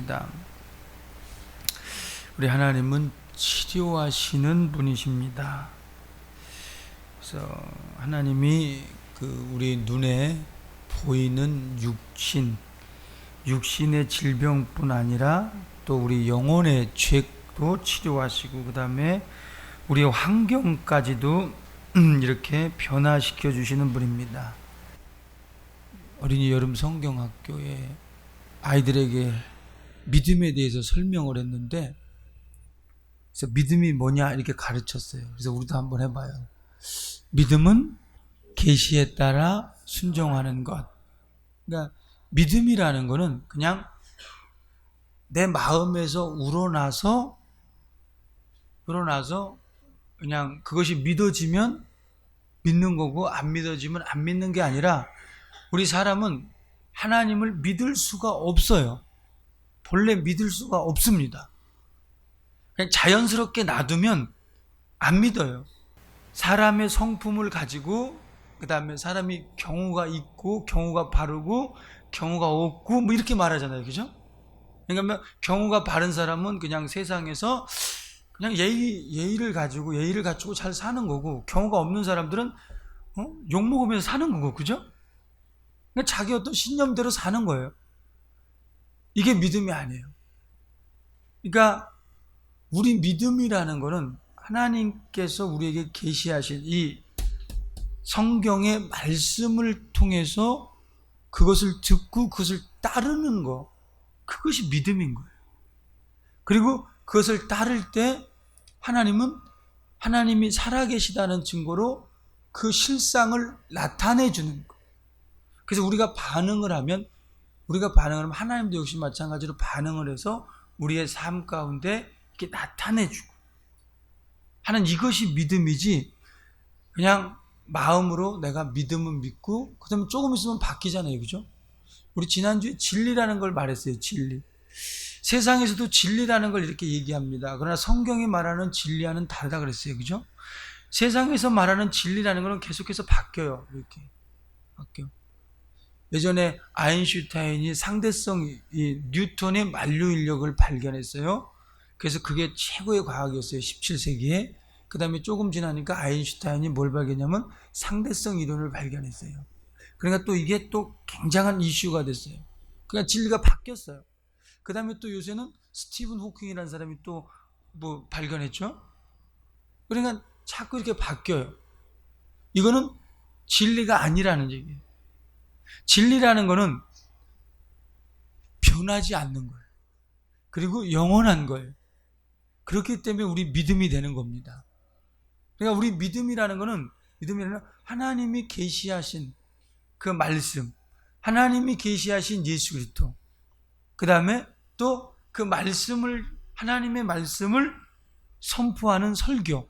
있습니다. 우리 하나님은 치료하시는 분이십니다. 그래서 하나님이 우리 눈에 보이는 육신의 질병뿐 아니라 또 우리 영혼의 죄도 치료하시고, 그 다음에 우리 환경까지도 이렇게 변화시켜 주시는 분입니다. 어린이 여름 성경학교에 아이들에게 믿음에 대해서 설명을 했는데, 그래서 믿음이 뭐냐 이렇게 가르쳤어요. 그래서 우리도 한번 해봐요. 믿음은 계시에 따라 순종하는 것. 그러니까 믿음이라는 거는 그냥 내 마음에서 우러나서 그냥 그것이 믿어지면 믿는 거고, 안 믿어지면 안 믿는 게 아니라, 우리 사람은 하나님을 믿을 수가 없어요. 본래 믿을 수가 없습니다. 그냥 자연스럽게 놔두면 안 믿어요. 사람의 성품을 가지고, 그 다음에 사람이 경우가 있고 경우가 바르고 경우가 없고 뭐 이렇게 말하잖아요. 그죠? 그러니까 경우가 바른 사람은 그냥 세상에서 그냥 예의를 갖추고 잘 사는 거고, 경우가 없는 사람들은 욕먹으면서 사는 거고, 그죠? 그러니까 자기 어떤 신념대로 사는 거예요. 이게 믿음이 아니에요. 그러니까 우리 믿음이라는 거는 하나님께서 우리에게 계시하신 이 성경의 말씀을 통해서 그것을 듣고 그것을 따르는 거, 그것이 믿음인 거예요. 그리고 그것을 따를 때 하나님이 살아계시다는 증거로 그 실상을 나타내 주는 거. 그래서 우리가 반응을 하면 하나님도 역시 마찬가지로 반응을 해서 우리의 삶 가운데 이렇게 나타내 주고 하는, 이것이 믿음이지, 그냥 마음으로 내가 믿음은 믿고 그 다음에 조금 있으면 바뀌잖아요. 그죠? 우리 지난주에 진리라는 걸 말했어요. 진리. 세상에서도 진리라는 걸 이렇게 얘기합니다. 그러나 성경이 말하는 진리와는 다르다 그랬어요. 그죠? 세상에서 말하는 진리라는 건 계속해서 바뀌어요. 이렇게 바뀌어. 예전에 아인슈타인이 뉴턴의 만류 인력을 발견했어요. 그래서 그게 최고의 과학이었어요. 17세기에. 그 다음에 조금 지나니까 아인슈타인이 뭘 발견했냐면 상대성 이론을 발견했어요. 그러니까 또 이게 또 굉장한 이슈가 됐어요. 그러니까 진리가 바뀌었어요. 그 다음에 또 요새는 스티븐 호킹이라는 사람이 또 뭐 발견했죠. 그러니까 자꾸 이렇게 바뀌어요. 이거는 진리가 아니라는 얘기예요. 진리라는 거는 변하지 않는 거예요. 그리고 영원한 거예요. 그렇기 때문에 우리 믿음이 되는 겁니다. 그러니까 우리 믿음이라는 거는 하나님이 계시하신 그 말씀, 하나님이 계시하신 예수 그리스도, 그 다음에 또 그 하나님의 말씀을 선포하는 설교,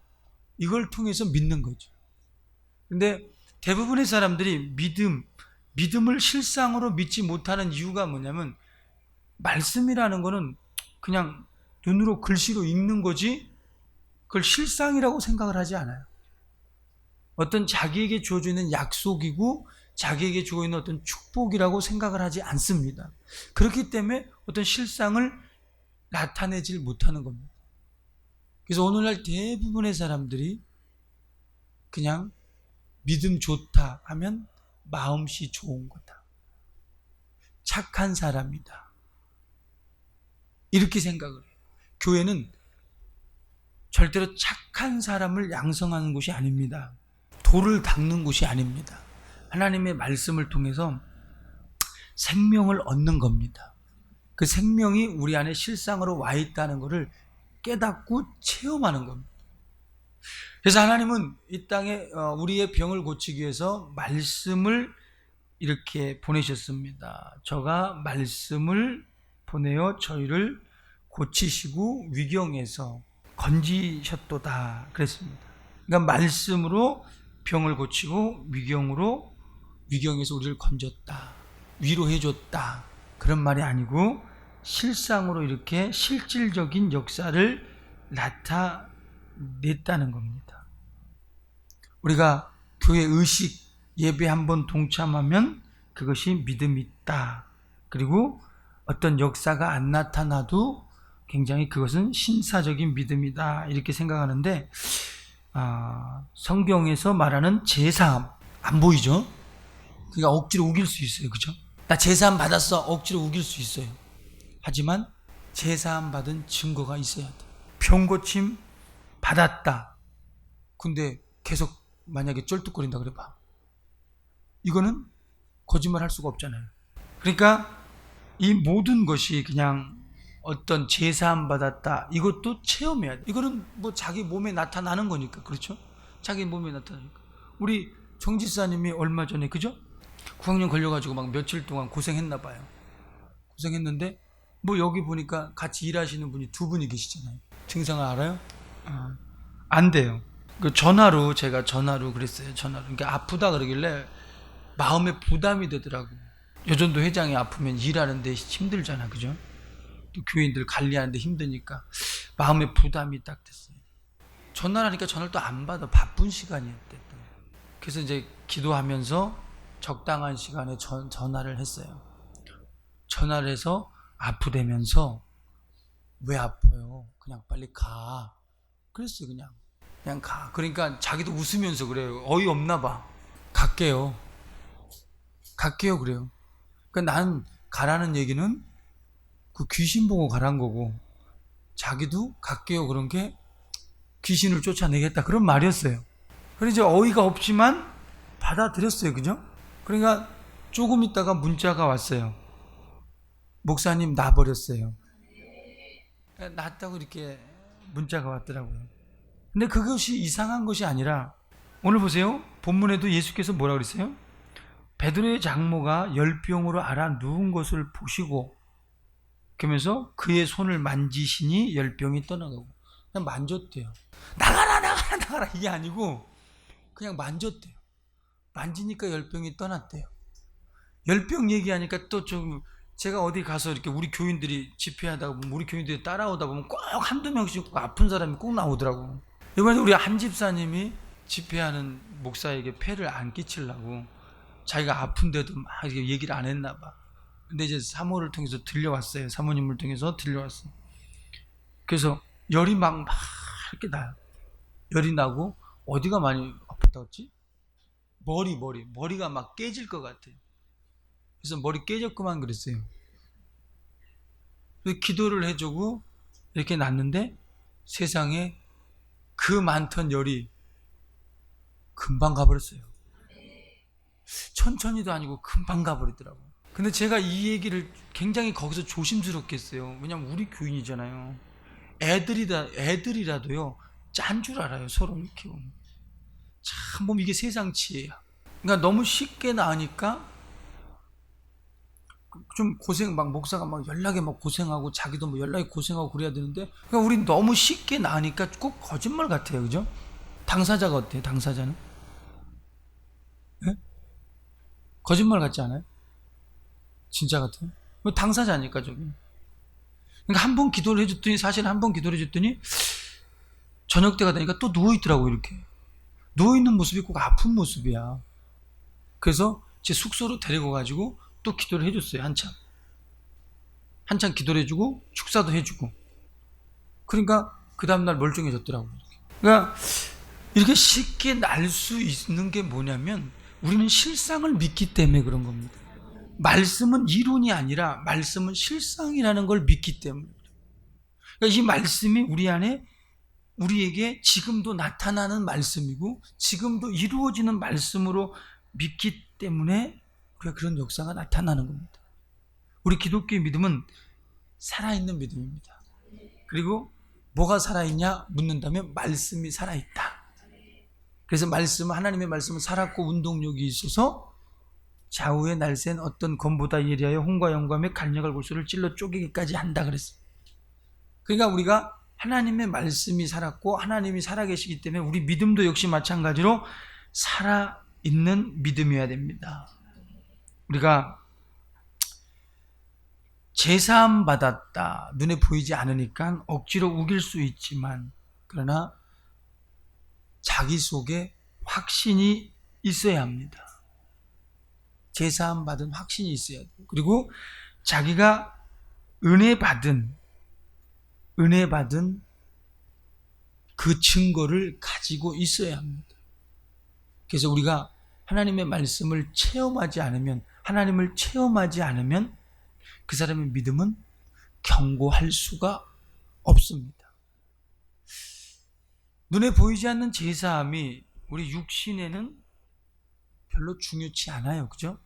이걸 통해서 믿는 거죠. 근데 대부분의 사람들이 믿음을 실상으로 믿지 못하는 이유가 뭐냐면, 말씀이라는 거는 그냥 눈으로 글씨로 읽는 거지 그걸 실상이라고 생각을 하지 않아요. 어떤 자기에게 주어져 있는 약속이고 자기에게 주어져 있는 어떤 축복이라고 생각을 하지 않습니다. 그렇기 때문에 어떤 실상을 나타내질 못하는 겁니다. 그래서 오늘날 대부분의 사람들이 그냥 믿음 좋다 하면 마음씨 좋은 거다, 착한 사람이다, 이렇게 생각을 해요. 교회는 절대로 착한 사람을 양성하는 곳이 아닙니다. 돌을 닦는 곳이 아닙니다. 하나님의 말씀을 통해서 생명을 얻는 겁니다. 그 생명이 우리 안에 실상으로 와 있다는 것을 깨닫고 체험하는 겁니다. 그래서 하나님은 이 땅에 우리의 병을 고치기 위해서 말씀을 이렇게 보내셨습니다. 저가 말씀을 보내어 저희를 고치시고 위경에서 건지셨도다 그랬습니다. 그러니까 말씀으로 병을 고치고 위경에서 우리를 건졌다, 위로해줬다, 그런 말이 아니고 실상으로 이렇게 실질적인 역사를 나타냈다는 겁니다. 우리가 교회 의식 예배 한번 동참하면 그것이 믿음이 있다. 그리고 어떤 역사가 안 나타나도 굉장히 그것은 신사적인 믿음이다 이렇게 생각하는데, 성경에서 말하는 제사함 안 보이죠? 그러니까 억지로 우길 수 있어요. 그죠? 나 제사함 받았어 억지로 우길 수 있어요. 하지만 제사함 받은 증거가 있어야 돼. 병고침 받았다 근데 계속 만약에 쩔뚝거린다 그래 봐, 이거는 거짓말 할 수가 없잖아요. 그러니까 이 모든 것이 그냥 어떤 제사함 받았다 이것도 체험해야 돼. 이거는 뭐 자기 몸에 나타나는 거니까. 그렇죠? 자기 몸에 나타나니까. 우리 정지사님이 얼마 전에 그죠? 구강염 걸려가지고 막 며칠 동안 고생했나 봐요. 고생했는데 뭐 여기 보니까 같이 일하시는 분이 두 분이 계시잖아요. 증상을 알아요? 안 돼요. 제가 전화로 그랬어요. 전화로. 그러니까 아프다 그러길래 마음에 부담이 되더라고. 여전도 회장이 아프면 일하는데 힘들잖아. 그죠? 또 교인들 관리하는데 힘드니까 마음에 부담이 딱 됐어요. 전화를 하니까 전화를 또 안 받아. 바쁜 시간이었대. 그래서 이제 기도하면서 적당한 시간에 전화를 했어요. 전화를 해서 아프다면서 왜 아파요? 그냥 빨리 가. 그랬어요. 그냥 가. 그러니까 자기도 웃으면서 그래요. 어이없나 봐. 갈게요 그래요. 그러니까 난 가라는 얘기는 그 귀신 보고 가란 거고, 자기도 갈게요 그런 게 귀신을 쫓아내겠다 그런 말이었어요. 그래서 이제 어이가 없지만 받아들였어요. 그죠? 그러니까 조금 있다가 문자가 왔어요. 목사님 나버렸어요. 낫다고 이렇게 문자가 왔더라고요. 근데 그것이 이상한 것이 아니라, 오늘 보세요. 본문에도 예수께서 뭐라고 그랬어요? 베드로의 장모가 열병으로 앓아 누운 것을 보시고, 그러면서 그의 손을 만지시니 열병이 떠나가고. 그냥 만졌대요. 나가라 이게 아니고 그냥 만졌대요. 만지니까 열병이 떠났대요. 열병 얘기하니까 또 좀, 제가 어디 가서 이렇게 우리 교인들이 집회하다가 보면, 우리 교인들이 따라오다 보면 꼭 한두 명씩 아픈 사람이 꼭 나오더라고. 이번에 우리 한 집사님이 집회하는 목사에게 폐를 안 끼치려고 자기가 아픈데도 막 이렇게 얘기를 안 했나 봐. 근데 이제 사모를 통해서 들려왔어요. 사모님을 통해서 들려왔어요. 그래서 열이 막 이렇게 나요. 열이 나고 어디가 많이 아팠다고 했지? 머리가 막 깨질 것 같아요. 그래서 머리 깨졌구만 그랬어요. 그래서 기도를 해주고 이렇게 났는데 세상에 그 많던 열이 금방 가버렸어요. 천천히도 아니고 금방 가버리더라고. 근데 제가 이 얘기를 굉장히 거기서 조심스럽게 했어요. 왜냐면 우리 교인이잖아요. 애들이라도요 짠 줄 알아요. 서로 이렇게 보면. 참 이게 세상 지혜야. 그러니까 너무 쉽게 나으니까 좀 고생, 막 목사가 막 연락에 막 고생하고 자기도 뭐 연락에 고생하고 그래야 되는데, 그러니까 우린 너무 쉽게 나으니까 꼭 거짓말 같아요. 그죠? 당사자가 어때요? 당사자는? 네? 거짓말 같지 않아요? 진짜 같아요? 당사자니까 저기. 그러니까 한 번 기도를 해줬더니, 사실 한 번 기도를 해줬더니 저녁 때가 되니까 또 누워있더라고. 이렇게 누워있는 모습이 꼭 아픈 모습이야. 그래서 제 숙소로 데리고 가지고 또 기도를 해줬어요. 한참 기도를 해주고 축사도 해주고. 그러니까 그 다음날 멀쩡해졌더라고요. 그러니까 이렇게 쉽게 날 수 있는 게 뭐냐면, 우리는 실상을 믿기 때문에 그런 겁니다. 말씀은 이론이 아니라 말씀은 실상이라는 걸 믿기 때문에. 그러니까 이 말씀이 우리 안에, 우리에게 지금도 나타나는 말씀이고 지금도 이루어지는 말씀으로 믿기 때문에 우리가 그런 역사가 나타나는 겁니다. 우리 기독교의 믿음은 살아있는 믿음입니다. 그리고 뭐가 살아있냐 묻는다면 말씀이 살아있다. 그래서 하나님의 말씀은 살았고 운동력이 있어서 좌우의 날쌘 어떤 검보다 예리하여 홍과 영감의 갈려갈 골수를 찔러 쪼개기까지 한다 그랬어요. 그러니까 우리가 하나님의 말씀이 살았고 하나님이 살아계시기 때문에 우리 믿음도 역시 마찬가지로 살아있는 믿음이어야 됩니다. 우리가 제사함 받았다, 눈에 보이지 않으니까 억지로 우길 수 있지만, 그러나 자기 속에 확신이 있어야 합니다. 제사함 받은 확신이 있어야 돼요. 그리고 자기가 은혜 받은 그 증거를 가지고 있어야 합니다. 그래서 우리가 하나님의 말씀을 체험하지 않으면, 하나님을 체험하지 않으면 그 사람의 믿음은 견고할 수가 없습니다. 눈에 보이지 않는 제사함이 우리 육신에는 별로 중요치 않아요. 그죠?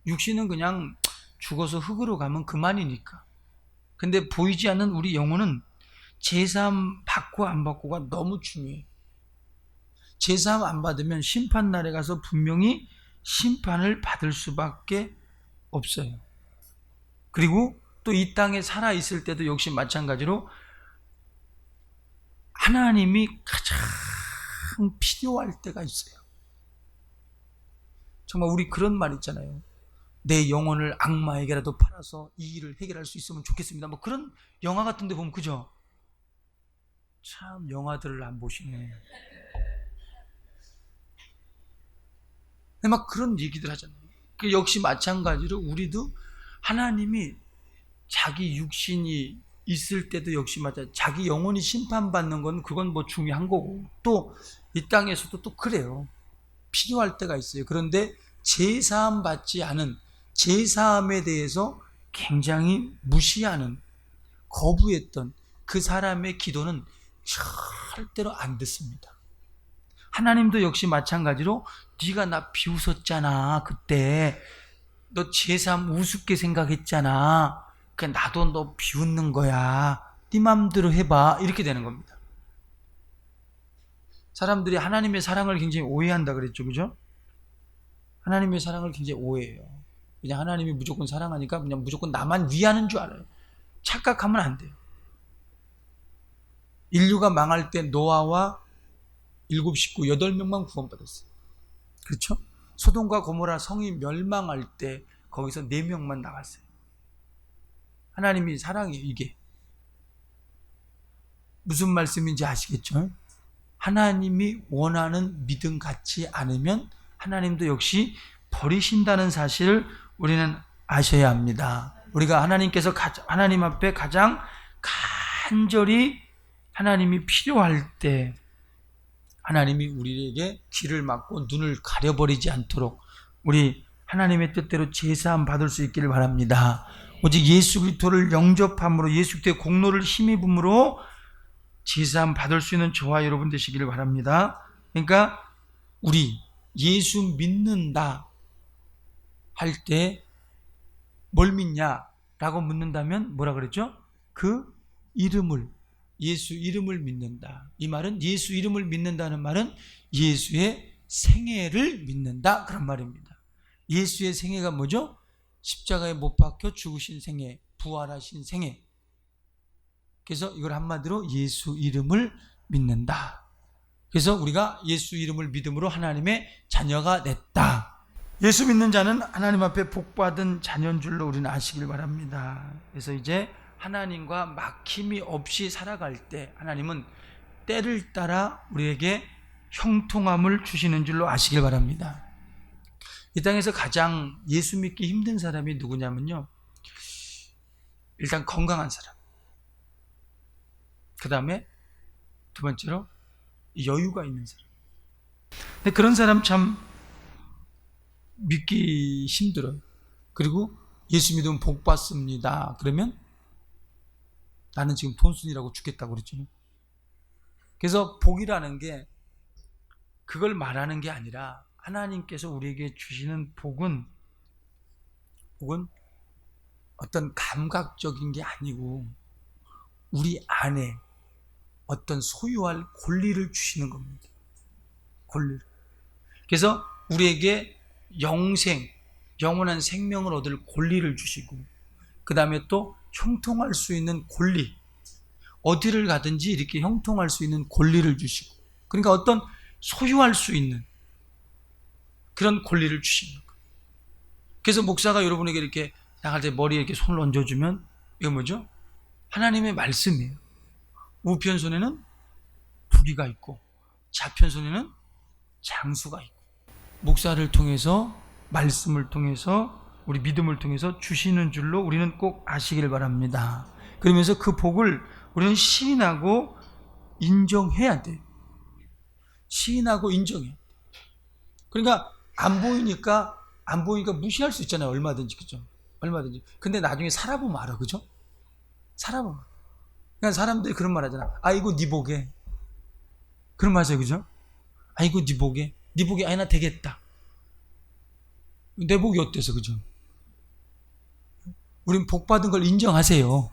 육신은 그냥 죽어서 흙으로 가면 그만이니까. 근데 보이지 않는 우리 영혼은 제사함 받고 안 받고가 너무 중요해요. 제사함 안 받으면 심판날에 가서 분명히 심판을 받을 수밖에 없어요. 그리고 또 이 땅에 살아있을 때도 역시 마찬가지로 하나님이 가장 필요할 때가 있어요. 정말 우리 그런 말 있잖아요. 내 영혼을 악마에게라도 팔아서 이 일을 해결할 수 있으면 좋겠습니다. 뭐 그런 영화 같은 데 보면, 그죠? 참 영화들을 안 보시네. 막 그런 얘기들 하잖아요. 그 역시 마찬가지로 우리도 하나님이 자기 육신이 있을 때도 역시 마찬가지로 자기 영혼이 심판받는 건 그건 뭐 중요한 거고, 또 이 땅에서도 또 그래요. 필요할 때가 있어요. 그런데 제사함 받지 않은, 제사함에 대해서 굉장히 무시하는, 거부했던 그 사람의 기도는 절대로 안 듣습니다. 하나님도 역시 마찬가지로 네가 나 비웃었잖아. 그때 너 제사함 우습게 생각했잖아. 그러니까 나도 너 비웃는 거야. 네 맘대로 해봐. 이렇게 되는 겁니다. 사람들이 하나님의 사랑을 굉장히 오해한다 그랬죠. 그죠? 하나님의 사랑을 굉장히 오해해요. 그냥 하나님이 무조건 사랑하니까 그냥 무조건 나만 위하는 줄 알아요. 착각하면 안 돼요. 인류가 망할 때 노아와 7 식구 8명만 구원받았어요. 그렇죠? 소돔과 고모라 성이 멸망할 때 거기서 4명만 나갔어요. 하나님이 사랑이에요. 이게 무슨 말씀인지 아시겠죠? 하나님이 원하는 믿음 같지 않으면 하나님도 역시 버리신다는 사실을 우리는 아셔야 합니다. 우리가 하나님 앞에 가장 간절히 하나님이 필요할 때 하나님이 우리에게 귀를 막고 눈을 가려버리지 않도록 우리 하나님의 뜻대로 제사함 받을 수 있기를 바랍니다. 오직 예수 그리스도를 영접함으로, 예수 그리스도의 공로를 힘입음으로 제사함 받을 수 있는 저와 여러분 되시기를 바랍니다. 그러니까 우리 예수 믿는다 할 때 뭘 믿냐라고 묻는다면 뭐라 그랬죠? 그 이름을, 예수 이름을 믿는다. 이 말은, 예수 이름을 믿는다는 말은 예수의 생애를 믿는다 그런 말입니다. 예수의 생애가 뭐죠? 십자가에 못 박혀 죽으신 생애, 부활하신 생애. 그래서 이걸 한마디로 예수 이름을 믿는다. 그래서 우리가 예수 이름을 믿음으로 하나님의 자녀가 됐다. 예수 믿는 자는 하나님 앞에 복받은 자녀인 줄로 우리는 아시길 바랍니다. 그래서 이제 하나님과 막힘이 없이 살아갈 때 하나님은 때를 따라 우리에게 형통함을 주시는 줄로 아시길 바랍니다. 이 땅에서 가장 예수 믿기 힘든 사람이 누구냐면요, 일단 건강한 사람, 그 다음에 두 번째로 여유가 있는 사람. 근데 그런 사람 참 믿기 힘들어요. 그리고 예수 믿으면 복 받습니다. 그러면 나는 지금 돈순이라고 죽겠다고 그랬죠. 그래서 복이라는 게 그걸 말하는 게 아니라 하나님께서 우리에게 주시는 복은 어떤 감각적인 게 아니고 우리 안에 어떤 소유할 권리를 주시는 겁니다. 권리를. 그래서 우리에게 영원한 생명을 얻을 권리를 주시고, 그 다음에 또 형통할 수 있는 권리, 어디를 가든지 이렇게 형통할 수 있는 권리를 주시고, 그러니까 어떤 소유할 수 있는 그런 권리를 주시는 거예요. 그래서 목사가 여러분에게 이렇게 나갈 때 머리에 이렇게 손을 얹어주면 이거 뭐죠? 하나님의 말씀이에요. 우편 손에는 부귀가 있고 좌편 손에는 장수가 있고, 목사를 통해서, 말씀을 통해서 우리 믿음을 통해서 주시는 줄로 우리는 꼭 아시길 바랍니다. 그러면서 그 복을 우리는 시인하고 인정해야 돼요. 시인하고 인정해. 그러니까 안 보이니까 무시할 수 있잖아요. 얼마든지. 그죠? 얼마든지. 근데 나중에 살아보면 알아. 그죠? 살아보면. 그러니까 사람들이 그런 말 하잖아. 아이고 네 복에. 그런 말 하죠. 그죠? 아이고 네 복에. 네 복이 아니나 되겠다. 내 복이 어때서. 그죠? 우린 복 받은 걸 인정하세요.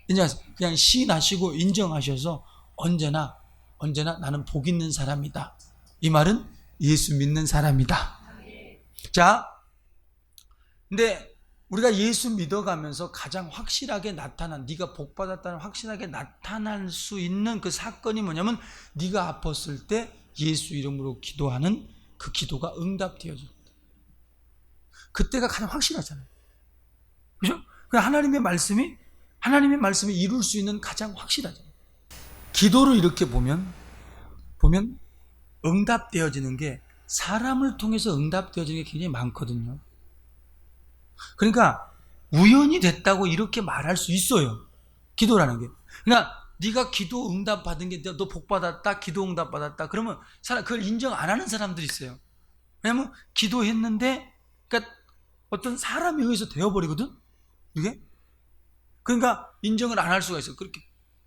인정하세요. 그냥 시인하시고 인정하셔서 언제나 나는 복 있는 사람이다. 이 말은 예수 믿는 사람이다. 자, 근데 우리가 예수 믿어가면서 가장 확실하게 나타난, 네가 복 받았다는 확실하게 나타날 수 있는 그 사건이 뭐냐면, 네가 아팠을 때 예수 이름으로 기도하는 그 기도가 응답되어진다. 그때가 가장 확실하잖아요. 그죠? 하나님의 말씀이 이룰 수 있는 가장 확실하잖아요. 기도를 이렇게 보면 응답되어지는 게, 사람을 통해서 응답되어지는 게 굉장히 많거든요. 그러니까 우연이 됐다고 이렇게 말할 수 있어요. 기도라는 게. 그러니까 네가 기도 응답 받은 게, 너 복 받았다, 기도 응답 받았다, 그러면 그걸 인정 안 하는 사람들이 있어요. 왜냐면 기도했는데, 그러니까 어떤 사람에 의해서 되어버리거든, 이게. 그러니까 인정을 안 할 수가 있어. 그렇게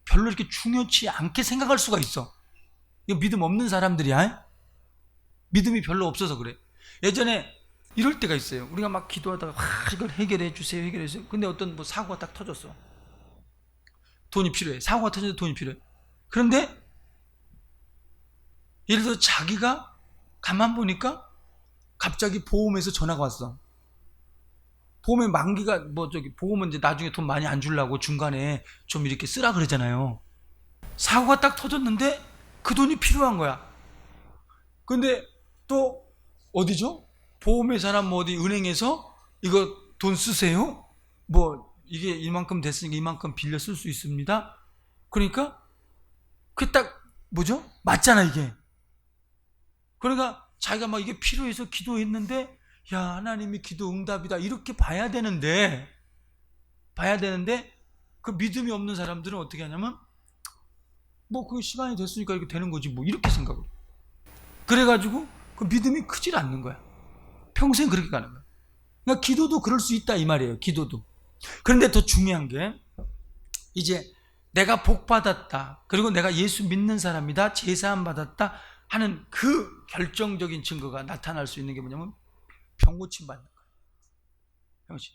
별로 이렇게 중요치 않게 생각할 수가 있어. 이거 믿음 없는 사람들이야. 믿음이 별로 없어서 그래. 예전에 이럴 때가 있어요. 우리가 막 기도하다가 이걸 해결해 주세요. 근데 어떤 사고가 딱 터졌어. 돈이 필요해. 사고가 터졌는데 돈이 필요해. 그런데 예를 들어 자기가 가만 보니까 갑자기 보험에서 전화가 왔어. 보험의 만기가 보험은 이제 나중에 돈 많이 안 주려고 중간에 좀 이렇게 쓰라 그러잖아요. 사고가 딱 터졌는데 그 돈이 필요한 거야. 근데 또 어디죠? 보험회사나 어디 은행에서 이거 돈 쓰세요? 이게 이만큼 됐으니까 이만큼 빌려 쓸 수 있습니다. 그러니까 그게 딱 맞잖아 이게. 그러니까 자기가 막 이게 필요해서 기도했는데, 야, 하나님이 기도 응답이다 이렇게 봐야 되는데 그 믿음이 없는 사람들은 어떻게 하냐면, 그 시간이 됐으니까 이렇게 되는 거지 이렇게 생각을 해. 그래가지고 그 믿음이 크질 않는 거야. 평생 그렇게 가는 거야. 그러니까 기도도 그럴 수 있다 이 말이에요. 기도도. 그런데 더 중요한 게, 이제 내가 복 받았다, 그리고 내가 예수 믿는 사람이다, 제사함 받았다 하는 그 결정적인 증거가 나타날 수 있는 게 뭐냐면, 병 고침 받는 거예요. 병고침.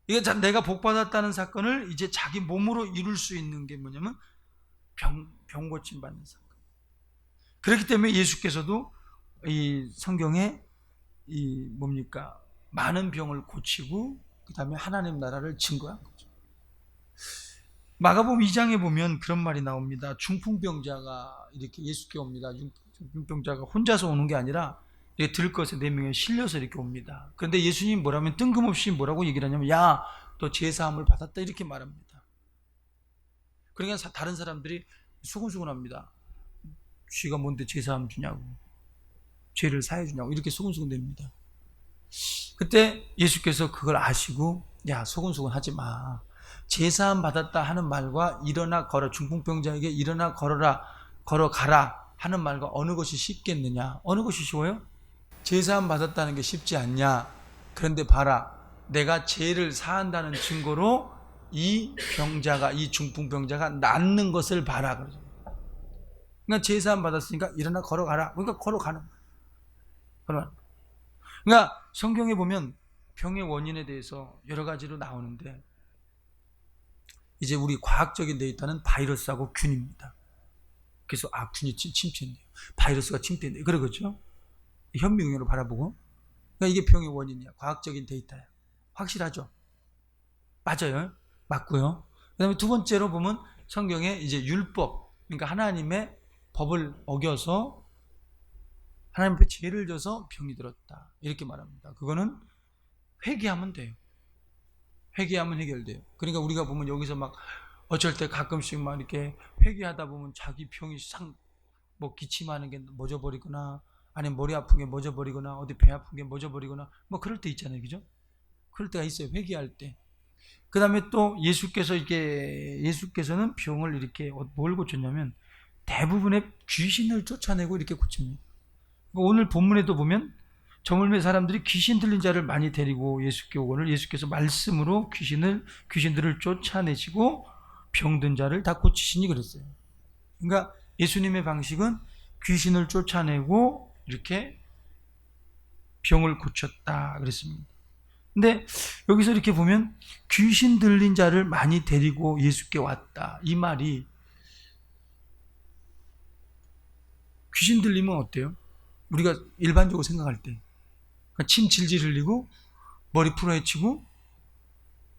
이게 내가 복 받았다는 사건을 이제 자기 몸으로 이룰 수 있는 게 뭐냐면 병 고침 받는 사건. 그렇기 때문에 예수께서도 이 성경에 많은 병을 고치고 그 다음에 하나님 나라를 증거한 거죠. 마가복음 2장에 보면 그런 말이 나옵니다. 중풍병자가 이렇게 예수께 옵니다. 중풍병자가 혼자서 오는 게 아니라 이렇게 들것에 4명에 실려서 이렇게 옵니다. 그런데 예수님이 뜬금없이 뭐라고 얘기를 하냐면, 야, 너 제사함을 받았다 이렇게 말합니다. 그러니까 다른 사람들이 수근수근합니다. 쥐가 뭔데 제사함 주냐고, 죄를 사해 주냐고 이렇게 수근수근됩니다. 그때 예수께서 그걸 아시고, 야, 수근수근 하지 마. 제사함 받았다 하는 말과 일어나 걸어, 중풍병자에게 일어나 걸어가라 하는 말과 어느 것이 쉽겠느냐? 어느 것이 쉬워요? 제사함 받았다는 게 쉽지 않냐? 그런데 봐라, 내가 죄를 사한다는 증거로 이 중풍병자가 낫는 것을 봐라. 그러죠. 그러니까 제사함 받았으니까 일어나 걸어가라. 그러니까 걸어가는 거야. 그러니까 성경에 보면 병의 원인에 대해서 여러 가지로 나오는데, 이제 우리 과학적인 데이터는 바이러스하고 균입니다. 그래서 균이 침투했네요. 바이러스가 침투했네요. 그러겠죠? 현미경으로 바라보고. 그러니까 이게 병의 원인이야. 과학적인 데이터야. 확실하죠? 맞아요. 맞고요. 그 다음에 두 번째로 보면 성경에 이제 율법, 그러니까 하나님의 법을 어겨서 하나님 앞에 죄를 져서 병이 들었다 이렇게 말합니다. 그거는 회개하면 돼요. 회개하면 해결돼요. 그러니까 우리가 보면 여기서 막 어쩔 때 가끔씩 이렇게 회개하다 보면 자기 병이 기침하는 게 멎어버리거나 아니면 머리 아픈 게 멎어버리거나 어디 배 아픈 게 멎어버리거나 뭐 그럴 때 있잖아요. 그죠? 그럴 때가 있어요. 회개할 때. 그 다음에 또 예수께서는 병을 이렇게 뭘 고쳤냐면 대부분의 귀신을 쫓아내고 이렇게 고칩니다. 오늘 본문에도 보면 저물매 사람들이 귀신 들린 자를 많이 데리고 예수께 오거늘 예수께서 말씀으로 귀신들을 쫓아내시고 병든 자를 다 고치시니 그랬어요. 그러니까 예수님의 방식은 귀신을 쫓아내고 이렇게 병을 고쳤다 그랬습니다. 근데 여기서 이렇게 보면 귀신 들린 자를 많이 데리고 예수께 왔다. 이 말이 귀신 들리면 어때요? 우리가 일반적으로 생각할 때 침 질질 흘리고 머리 풀어헤치고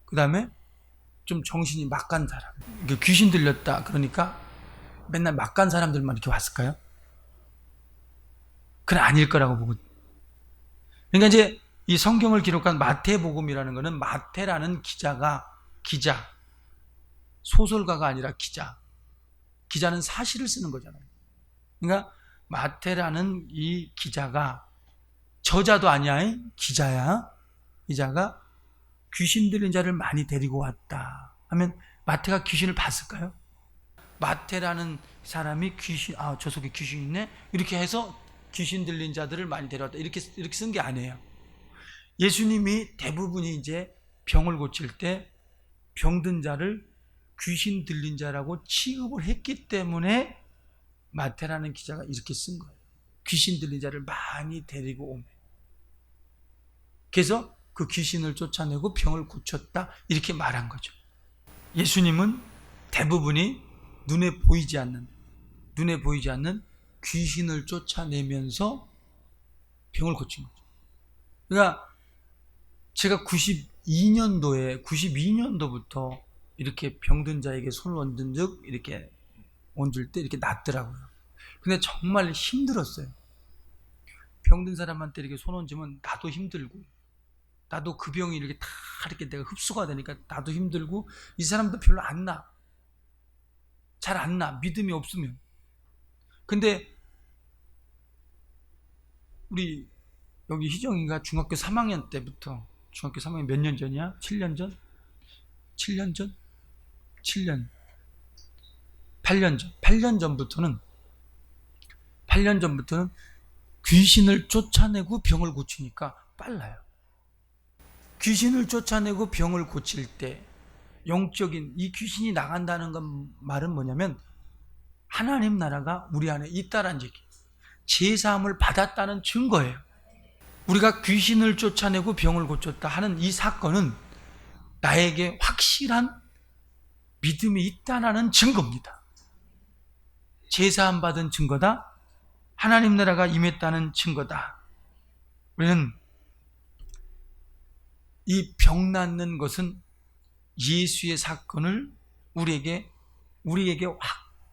그 다음에 좀 정신이 막 간 사람, 귀신 들렸다 그러니까 맨날 막 간 사람들만 이렇게 왔을까요? 그건 아닐 거라고 보거든요. 그러니까 이제 이 성경을 기록한 마태복음이라는 것은 마태라는 기자, 소설가가 아니라 기자는 사실을 쓰는 거잖아요. 그러니까 마태라는 이 기자가 저자도 아니야, 기자가 귀신 들린 자를 많이 데리고 왔다 하면 마태가 귀신을 봤을까요? 마태라는 사람이 저 속에 귀신 있네 이렇게 해서 귀신 들린 자들을 많이 데려왔다 이렇게 쓴 게 아니에요. 예수님이 대부분이 이제 병을 고칠 때 병든 자를 귀신 들린 자라고 취급을 했기 때문에 마태라는 기자가 이렇게 쓴 거예요. 귀신 들린 자를 많이 데리고 오면. 그래서 그 귀신을 쫓아내고 병을 고쳤다 이렇게 말한 거죠. 예수님은 대부분이 눈에 보이지 않는 귀신을 쫓아내면서 병을 고친 거죠. 그러니까 제가 92년도부터 이렇게 병든 자에게 손을 얹은 적 이렇게 얹을 때 이렇게 낫더라고요. 근데 정말 힘들었어요. 병든 사람한테 이렇게 손 얹으면 나도 힘들고, 나도 그 병이 이렇게 다 이렇게 내가 흡수가 되니까 나도 힘들고, 이 사람도 별로 안 나. 잘 안 나. 믿음이 없으면. 근데 우리 여기 희정이가 중학교 3학년 때부터, 중학교 3학년 몇 년 전이야? 7년 전? 8년 전. 8년 전부터는 귀신을 쫓아내고 병을 고치니까 빨라요. 귀신을 쫓아내고 병을 고칠 때 영적인 이 귀신이 나간다는 건 말은 뭐냐면 하나님 나라가 우리 안에 있다라는 얘기, 제사함을 받았다는 증거예요. 우리가 귀신을 쫓아내고 병을 고쳤다 하는 이 사건은 나에게 확실한 믿음이 있다는 증거입니다. 제사함 받은 증거다. 하나님 나라가 임했다는 증거다. 우리는 이 병 낫는 것은 예수의 사건을 우리에게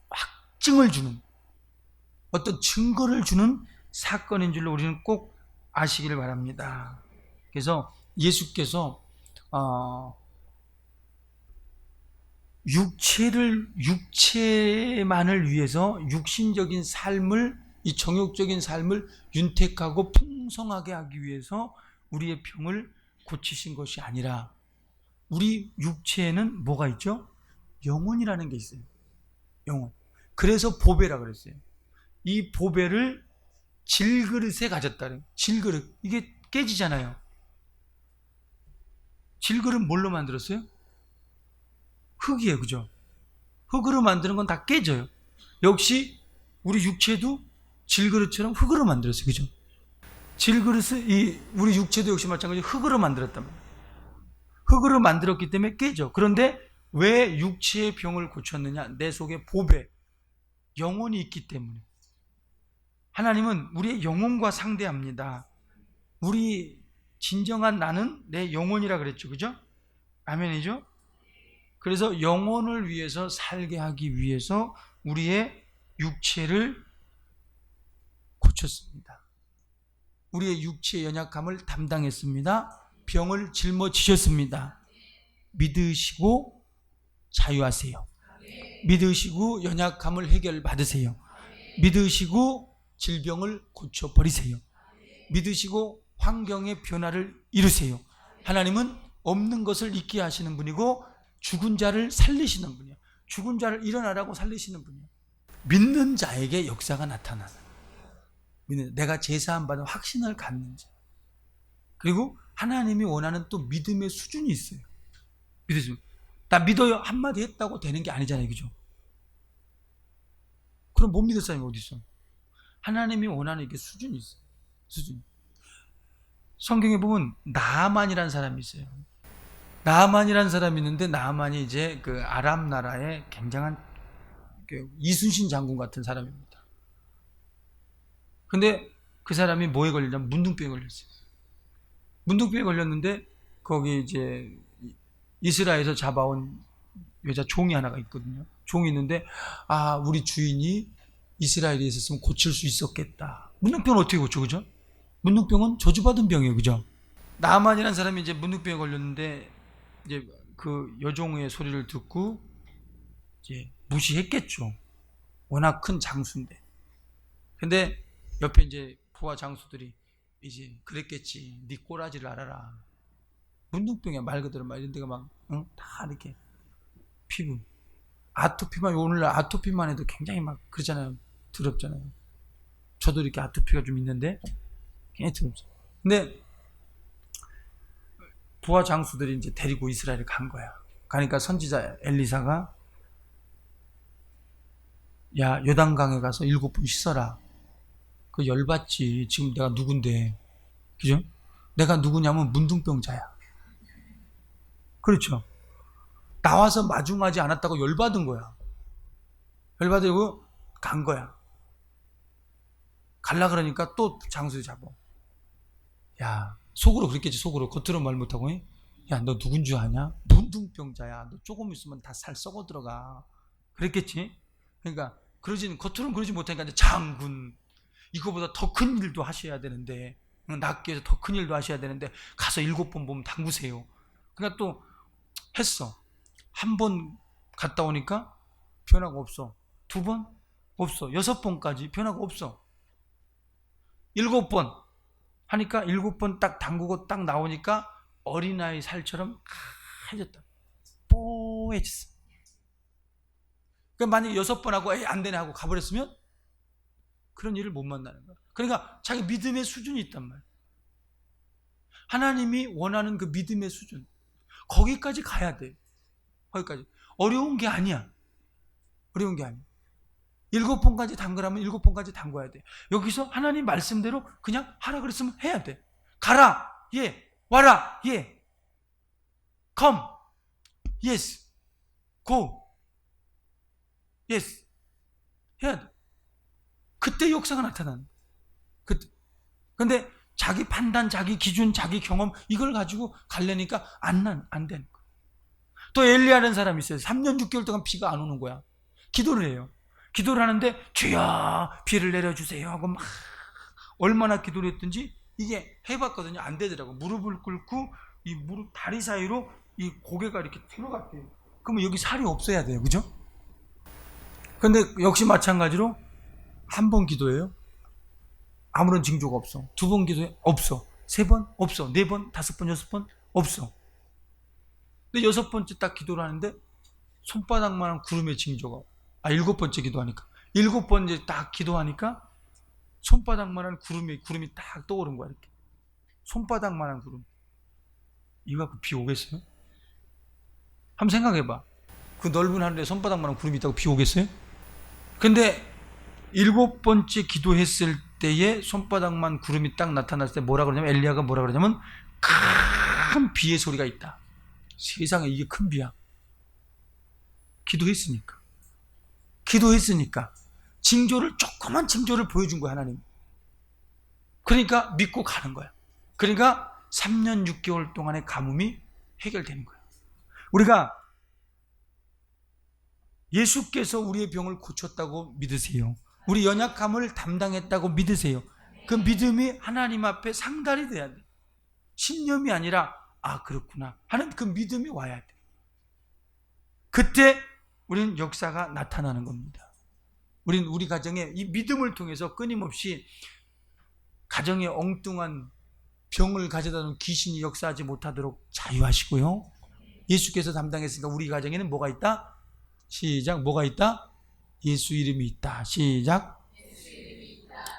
확증을 주는, 어떤 증거를 주는 사건인 줄로 우리는 꼭 아시기를 바랍니다. 그래서 예수께서 육체만을 위해서 육신적인 삶을, 이 정욕적인 삶을 윤택하고 풍성하게 하기 위해서 우리의 병을 고치신 것이 아니라, 우리 육체에는 뭐가 있죠? 영혼이라는 게 있어요. 영혼. 그래서 보배라 그랬어요. 이 보배를 질그릇에 가졌다는, 질그릇, 이게 깨지잖아요. 질그릇 뭘로 만들었어요? 흙이에요. 그죠? 흙으로 만드는 건 다 깨져요. 역시 우리 육체도 질그릇처럼 흙으로 만들었어요. 그죠? 질그릇을, 우리 육체도 역시 마찬가지로 흙으로 만들었단 말이에요. 흙으로 만들었기 때문에 깨져. 그런데 왜 육체의 병을 고쳤느냐? 내 속에 보배, 영혼이 있기 때문에. 하나님은 우리의 영혼과 상대합니다. 우리 진정한 나는 내 영혼이라 그랬죠. 그죠? 아멘이죠? 그래서 영혼을 위해서 살게 하기 위해서 우리의 육체를 고쳤습니다. 우리의 육체의 연약함을 담당했습니다. 병을 짊어지셨습니다. 믿으시고 자유하세요. 믿으시고 연약함을 해결받으세요. 믿으시고 질병을 고쳐버리세요. 믿으시고 환경의 변화를 이루세요. 하나님은 없는 것을 있게 하시는 분이고 죽은 자를 살리시는 분이에요. 죽은 자를 일어나라고 살리시는 분이에요. 믿는 자에게 역사가 나타나는, 내가 제사함 받은 확신을 갖는 자. 그리고 하나님이 원하는 또 믿음의 수준이 있어요. 믿으시면 나 믿어요 한마디 했다고 되는 게 아니잖아요, 그죠? 그럼 못 믿을 사람이 어디 있어? 하나님이 원하는 이게 수준이 있어요. 수준. 성경에 보면 나아만이라는 사람이 있어요. 나아만이라는 사람이 있는데, 나아만이 이제 그 아람 나라의 굉장한 이순신 장군 같은 사람입니다. 근데 그 사람이 뭐에 걸리냐면 문둥병에 걸렸어요. 문둥병에 걸렸는데 거기 이제 이스라엘에서 잡아온 여자 종이 하나가 있거든요. 종이 있는데, 아, 우리 주인이 이스라엘에 있었으면 고칠 수 있었겠다. 문둥병은 어떻게 고쳐, 그죠? 문둥병은 저주받은 병이에요, 그죠? 나아만이라는 사람이 이제 문둥병에 걸렸는데, 이제 그 여종의 소리를 듣고 이제 무시했겠죠. 워낙 큰 장수인데. 근데 옆에 이제 부하 장수들이 이제 그랬겠지. 네 꼬라지를 알아라. 문둥병이야, 말 그대로 막 이런 데가 막, 다 이렇게 피부. 아토피만, 오늘날 아토피만 해도 굉장히 막 그러잖아요. 더럽잖아요. 저도 이렇게 아토피가 좀 있는데 굉장히 더럽죠. 근데 부하 장수들이 이제 데리고 이스라엘을 간 거야. 가니까 선지자 엘리사가, 야, 요단강에 가서 7번 씻어라. 그 열받지. 지금 내가 누군데, 그죠? 내가 누구냐면 문둥병자야. 그렇죠? 나와서 마중하지 않았다고 열받은 거야. 열받으고 간 거야. 갈라 그러니까 또 장수를 잡아. 야, 속으로 그랬겠지. 속으로. 겉으로 말 못하고, 야, 너 누군 줄 아냐? 문둥병자야. 너 조금 있으면 다 살 썩어 들어가. 그랬겠지. 그러니까 겉으로는 그러지 못하니까 이제 장군, 이거보다 더 큰 일도 하셔야 되는데, 낫게 해서 더 큰 일도 하셔야 되는데 가서 7번 몸 담그세요. 그러니까 또 했어. 한 번 갔다 오니까 변화가 없어. 2번 없어. 6번까지 변화가 없어. 7번 하니까 7번 딱 담그고 딱 나오니까 어린아이 살처럼 하얘졌다. 뽀해졌어. 그러니까 만약에 6번 하고 안 되네 하고 가버렸으면 그런 일을 못 만나는 거야. 그러니까 자기 믿음의 수준이 있단 말이야. 하나님이 원하는 그 믿음의 수준, 거기까지 가야 돼. 거기까지. 어려운 게 아니야. 어려운 게 아니야. 7번까지 담그라면 7번까지 담궈야 돼. 여기서 하나님 말씀대로 그냥 하라 그랬으면 해야 돼. 가라, 예. 와라, 예. come, yes. go, yes. 해야 돼. 그때 역사가 나타나는. 그때. 근데 자기 판단, 자기 기준, 자기 경험 이걸 가지고 가려니까 안 되는 거야. 또 엘리야라는 사람이 있어요. 3년 6개월 동안 비가 안 오는 거야. 기도를 해요. 기도를 하는데 주여 비를 내려주세요 하고 막 얼마나 기도를 했든지 이게 해봤거든요. 안 되더라고. 무릎을 꿇고 이 무릎 다리 사이로 이 고개가 이렇게 들어갔대요. 그러면 여기 살이 없어야 돼요. 그죠? 근데 역시 마찬가지로 한 번 기도해요. 아무런 징조가 없어. 2번 기도해. 없어. 3번? 없어. 4번? 5번? 6번? 없어. 근데 6번째 딱 기도를 하는데 손바닥만한 구름의 징조가, 7번째 기도하니까 7번째 딱 기도하니까 손바닥만한 구름이 딱 떠오른 거야. 이렇게 손바닥만한 구름. 이거 갖고 비 오겠어요? 한번 생각해봐. 그 넓은 하늘에 손바닥만한 구름이 있다고 비 오겠어요? 근데 7번째 기도했을 때에 손바닥만 구름이 딱 나타났을 때 뭐라 그러냐면, 엘리야가 뭐라 그러냐면 큰 비의 소리가 있다. 세상에 이게 큰 비야. 기도했으니까 징조를, 조그만 징조를 보여준 거야, 하나님. 그러니까 믿고 가는 거야. 그러니까 3년 6개월 동안의 가뭄이 해결되는 거야. 우리가 예수께서 우리의 병을 고쳤다고 믿으세요. 우리 연약함을 담당했다고 믿으세요. 그 믿음이 하나님 앞에 상달이 돼야 돼. 신념이 아니라 아, 그렇구나 하는 그 믿음이 와야 돼. 그때 우리는 역사가 나타나는 겁니다. 우린 우리 가정에 이 믿음을 통해서 끊임없이 가정에 엉뚱한 병을 가져다 놓은 귀신이 역사하지 못하도록 자유하시고요. 예수께서 담당했으니까 우리 가정에는 뭐가 있다? 시작. 뭐가 있다? 예수 이름이 있다. 시작.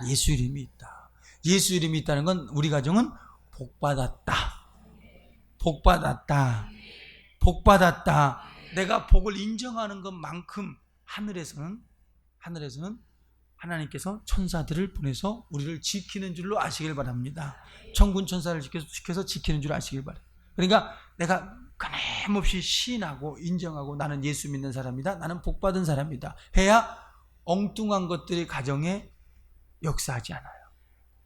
예수 이름이 있다. 예수 이름이 있다는 건 우리 가정은 복받았다. 복받았다. 복받았다. 내가 복을 인정하는 것만큼 하늘에서는 하나님께서 천사들을 보내서 우리를 지키는 줄로 아시길 바랍니다. 천군 천사를 지켜서 지키는 줄 아시길 바랍니다. 그러니까 내가 끊임없이 시인하고 인정하고 나는 예수 믿는 사람이다, 나는 복받은 사람이다 해야 엉뚱한 것들이 가정에 역사하지 않아요.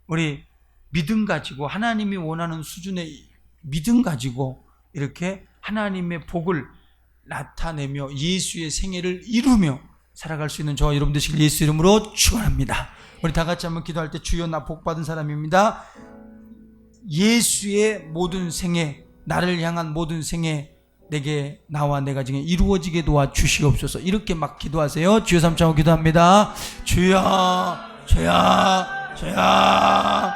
우리 믿음 가지고 하나님이 원하는 수준의 믿음 가지고 이렇게 하나님의 복을 나타내며 예수의 생애를 이루며 살아갈 수 있는 저와 여러분 되시길 예수 이름으로 축원합니다. 우리 다 같이 한번 기도할 때 주여 나 복받은 사람입니다. 예수의 모든 생애, 나를 향한 모든 생애 내게 나와 내 가정에 이루어지게 도와주시옵소서. 이렇게 막 기도하세요. 주여 삼창으로 기도합니다. 주여 주여 주여